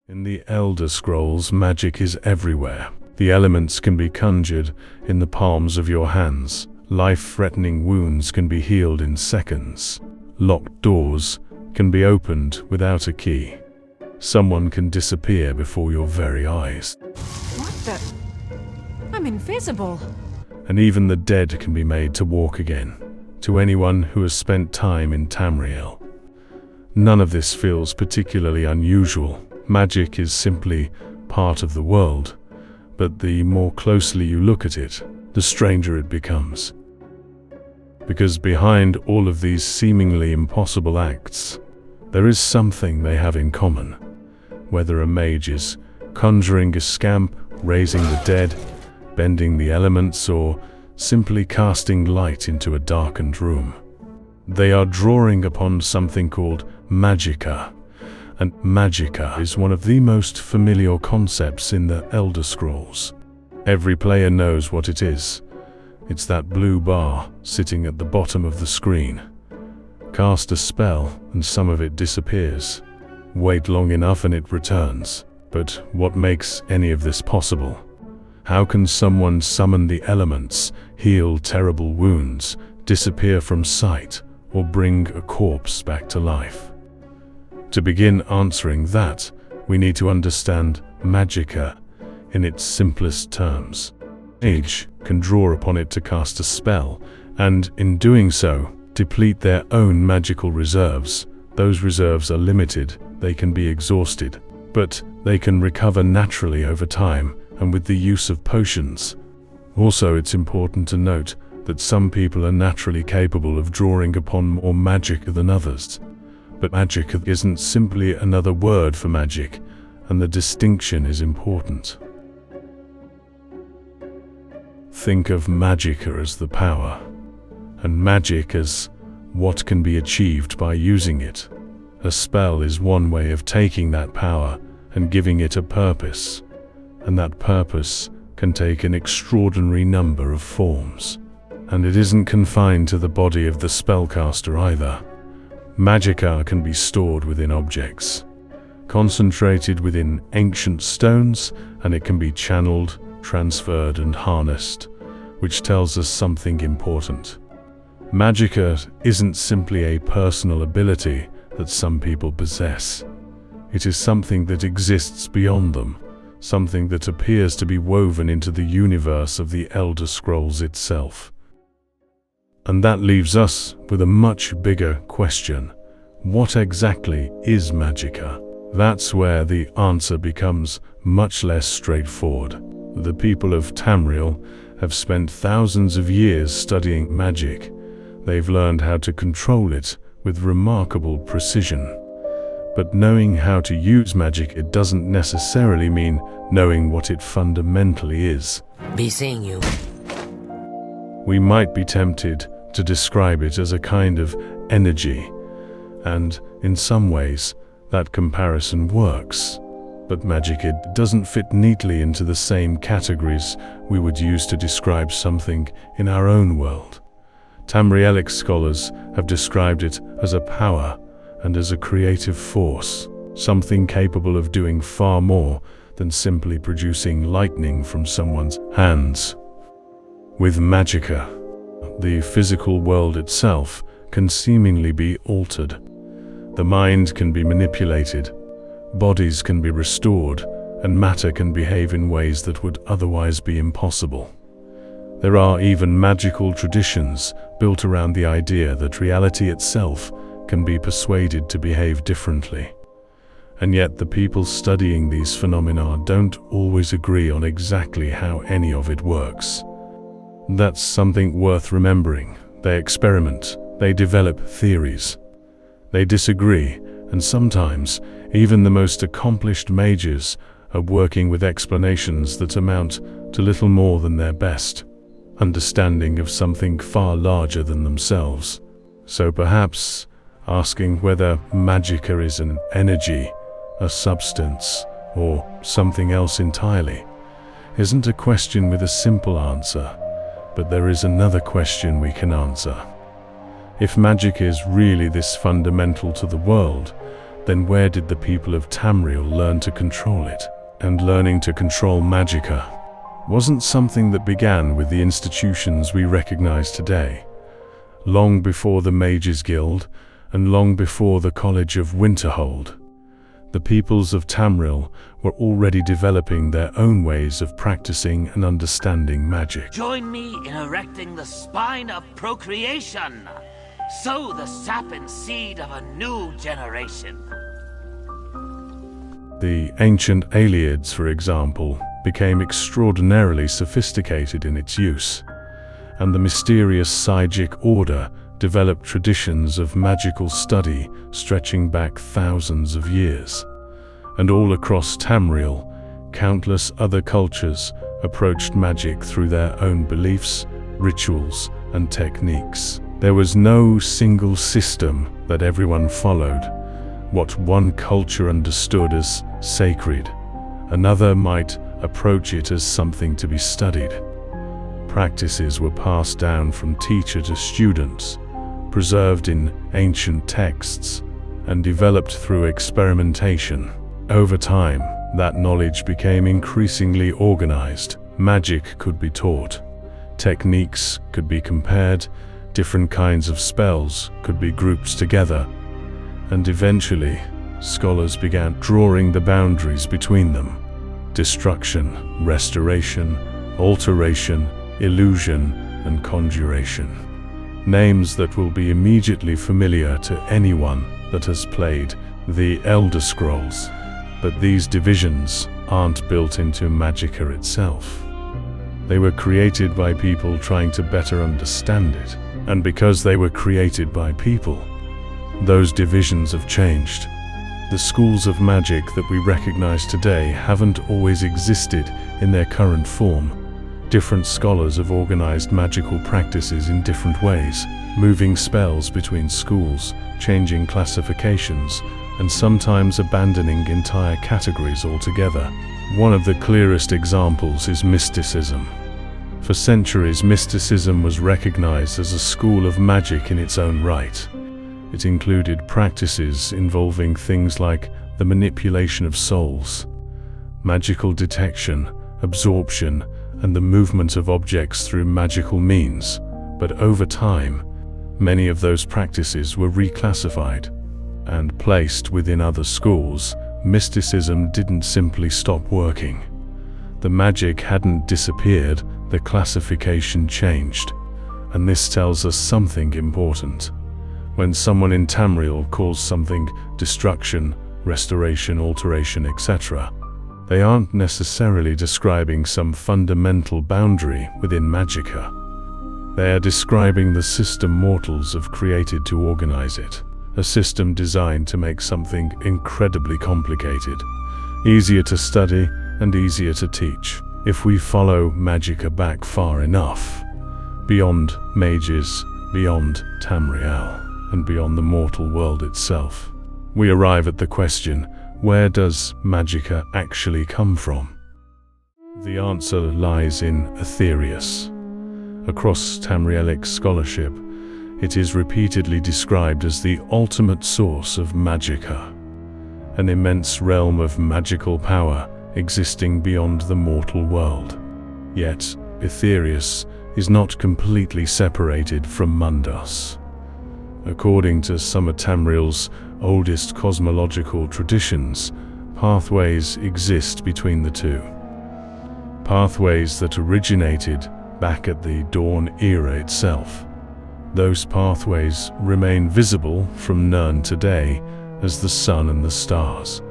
In the Elder Scrolls, magic is everywhere. The elements can be conjured in the palms of your hands. Life-threatening wounds can be healed in seconds. Locked doors can be opened without a key. Someone can disappear before your very eyes. What the? I'm invisible. And even the dead can be made to walk again, to anyone who has spent time in Tamriel. None of this feels particularly unusual. Magic is simply part of the world, but the more closely you look at it, the stranger it becomes. Because behind all of these seemingly impossible acts, there is something they have in common. Whether a mage is conjuring a scamp, raising the dead, bending the elements, or simply casting light into a darkened room, they are drawing upon something called Magicka. And Magicka is one of the most familiar concepts in the Elder Scrolls. Every player knows what it is. It's that blue bar sitting at the bottom of the screen. Cast a spell and some of it disappears. Wait long enough and it returns. But what makes any of this possible? How can someone summon the elements, heal terrible wounds, disappear from sight, or bring a corpse back to life? To begin answering that, we need to understand Magicka in its simplest terms. Mage can draw upon it to cast a spell, and in doing so, deplete their own magical reserves. Those reserves are limited, they can be exhausted, but they can recover naturally over time and with the use of potions. Also, it's important to note that some people are naturally capable of drawing upon more Magicka than others. But Magicka isn't simply another word for magic, and the distinction is important. Think of Magicka as the power, and magic as what can be achieved by using it. A spell is one way of taking that power and giving it a purpose, and that purpose can take an extraordinary number of forms. And it isn't confined to the body of the spellcaster either. Magicka can be stored within objects, concentrated within ancient stones, and it can be channeled, transferred, and harnessed, which tells us something important. Magicka isn't simply a personal ability that some people possess. It is something that exists beyond them, something that appears to be woven into the universe of the Elder Scrolls itself. And that leaves us with a much bigger question. What exactly is Magicka? That's where the answer becomes much less straightforward. The people of Tamriel have spent thousands of years studying magic. They've learned how to control it with remarkable precision. But knowing how to use magic, it doesn't necessarily mean knowing what it fundamentally is. Be seeing you. We might be tempted to describe it as a kind of energy, and in some ways that comparison works. But Magicka doesn't fit neatly into the same categories we would use to describe something in our own world. Tamrielic scholars have described it as a power and as a creative force, something capable of doing far more than simply producing lightning from someone's hands. With Magicka, the physical world itself can seemingly be altered. The mind can be manipulated, bodies can be restored, and matter can behave in ways that would otherwise be impossible. There are even magical traditions built around the idea that reality itself can be persuaded to behave differently. And yet the people studying these phenomena don't always agree on exactly how any of it works. That's something worth remembering. They experiment, they develop theories. They disagree, and sometimes even the most accomplished mages are working with explanations that amount to little more than their best understanding of something far larger than themselves. So perhaps asking whether Magicka is an energy, a substance, or something else entirely isn't a question with a simple answer. But there is another question we can answer. If magic is really this fundamental to the world, then where did the people of Tamriel learn to control it? And learning to control Magicka wasn't something that began with the institutions we recognize today. Long before the Mages Guild, and long before the College of Winterhold, the peoples of Tamriel were already developing their own ways of practicing and understanding magic. Join me in erecting the spine of procreation. Sow the sap and seed of a new generation. The ancient Aelids, for example, became extraordinarily sophisticated in its use, and the mysterious Psychic order developed traditions of magical study stretching back thousands of years. And all across Tamriel, countless other cultures approached magic through their own beliefs, rituals, and techniques. There was no single system that everyone followed. What one culture understood as sacred, another might approach it as something to be studied. Practices were passed down from teacher to students, preserved in ancient texts, and developed through experimentation. Over time, that knowledge became increasingly organized. Magic could be taught, techniques could be compared, different kinds of spells could be grouped together, and eventually, scholars began drawing the boundaries between them. Destruction, restoration, alteration, illusion, and conjuration. Names that will be immediately familiar to anyone that has played the Elder Scrolls. But these divisions aren't built into Magicka itself. They were created by people trying to better understand it. And because they were created by people, those divisions have changed. The schools of magic that we recognize today haven't always existed in their current form. Different scholars have organized magical practices in different ways, moving spells between schools, changing classifications, and sometimes abandoning entire categories altogether. One of the clearest examples is mysticism. For centuries, mysticism was recognized as a school of magic in its own right. It included practices involving things like the manipulation of souls, magical detection, absorption, and the movement of objects through magical means. But over time, many of those practices were reclassified and placed within other schools. Mysticism didn't simply stop working. The magic hadn't disappeared, the classification changed. And this tells us something important. When someone in Tamriel calls something destruction, restoration, alteration, etc., they aren't necessarily describing some fundamental boundary within Magicka. They are describing the system mortals have created to organize it, a system designed to make something incredibly complicated, easier to study and easier to teach. If we follow Magicka back far enough, beyond mages, beyond Tamriel, and beyond the mortal world itself, we arrive at the question, where does Magicka actually come from? The answer lies in Aetherius. Across Tamrielic scholarship, it is repeatedly described as the ultimate source of Magicka, an immense realm of magical power existing beyond the mortal world. Yet, Aetherius is not completely separated from Mundos. According to some of Tamriel's oldest cosmological traditions, pathways exist between the two. Pathways that originated back at the Dawn era itself. Those pathways remain visible from Nirn today as the sun and the stars.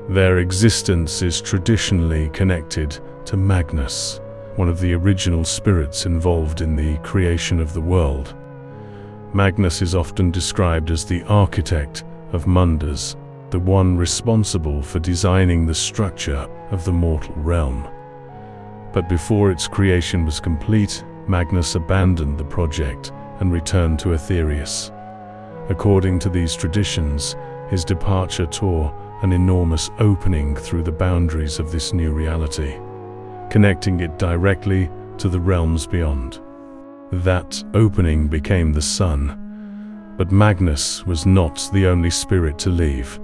Their existence is traditionally connected to Magnus, one of the original spirits involved in the creation of the world. Magnus is often described as the architect of Mundos, the one responsible for designing the structure of the mortal realm. But before its creation was complete, Magnus abandoned the project and returned to Aetherius. According to these traditions, his departure tore an enormous opening through the boundaries of this new reality, connecting it directly to the realms beyond. That opening became the sun, but Magnus was not the only spirit to leave.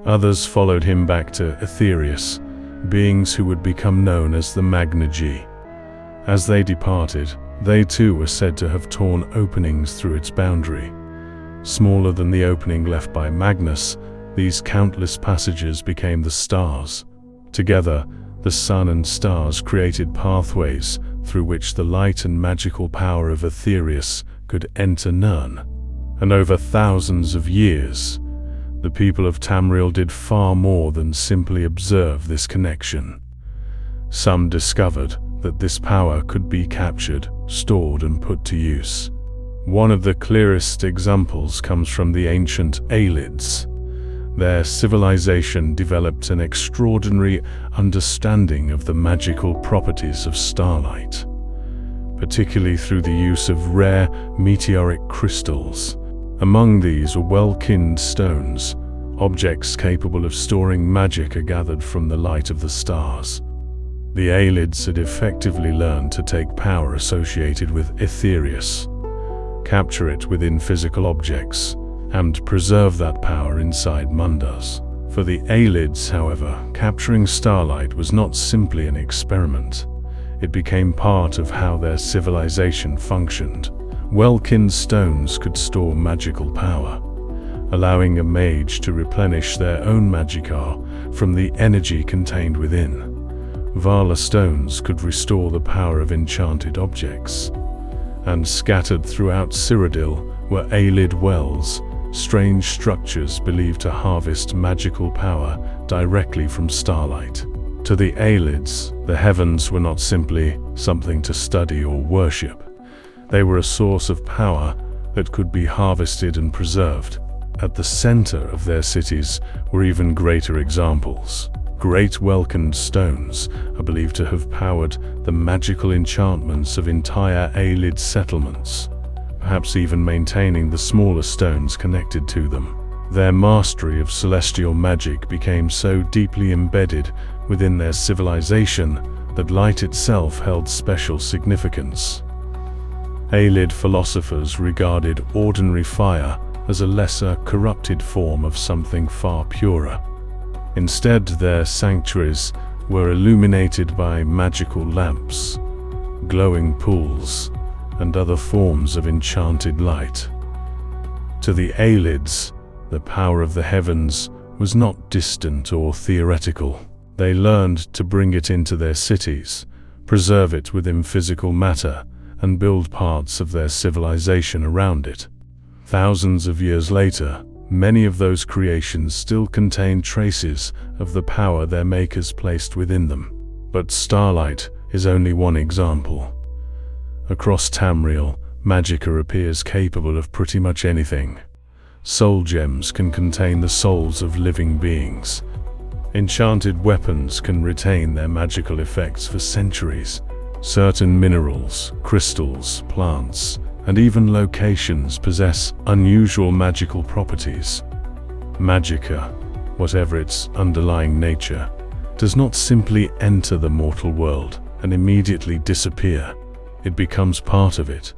Others followed him back to Aetherius, beings who would become known as the Magicka. As they departed, they too were said to have torn openings through its boundary. Smaller than the opening left by Magnus, these countless passages became the stars. Together, the sun and stars created pathways through which the light and magical power of Aetherius could enter Nirn. And over thousands of years, the people of Tamriel did far more than simply observe this connection. Some discovered that this power could be captured, stored, and put to use. One of the clearest examples comes from the ancient Aelids. Their civilization developed an extraordinary understanding of the magical properties of starlight, particularly through the use of rare meteoric crystals. Among these were well-kinned stones, objects capable of storing Magicka gathered from the light of the stars. The Aelids had effectively learned to take power associated with Aetherius, capture it within physical objects, and preserve that power inside Mundas. For the Aelids, however, capturing starlight was not simply an experiment. It became part of how their civilization functioned. Well-kinned stones could store magical power, allowing a mage to replenish their own Magicka from the energy contained within. Vala stones could restore the power of enchanted objects. And scattered throughout Cyrodiil were Aelid wells, strange structures believed to harvest magical power directly from starlight. To the Aelids, the heavens were not simply something to study or worship. They were a source of power that could be harvested and preserved. At the center of their cities were even greater examples. Great well-kinned stones are believed to have powered the magical enchantments of entire Aelid settlements, perhaps even maintaining the smaller stones connected to them. Their mastery of celestial magic became so deeply embedded within their civilization that light itself held special significance. Aelid philosophers regarded ordinary fire as a lesser, corrupted form of something far purer. Instead, their sanctuaries were illuminated by magical lamps, glowing pools, and other forms of enchanted light. To the Aelids, the power of the heavens was not distant or theoretical. They learned to bring it into their cities, preserve it within physical matter, and build parts of their civilization around it. Thousands of years later, many of those creations still contain traces of the power their makers placed within them. But starlight is only one example. Across Tamriel, Magicka appears capable of pretty much anything. Soul gems can contain the souls of living beings. Enchanted weapons can retain their magical effects for centuries. Certain minerals, crystals, plants, and even locations possess unusual magical properties. Magicka, whatever its underlying nature, does not simply enter the mortal world and immediately disappear. It becomes part of it,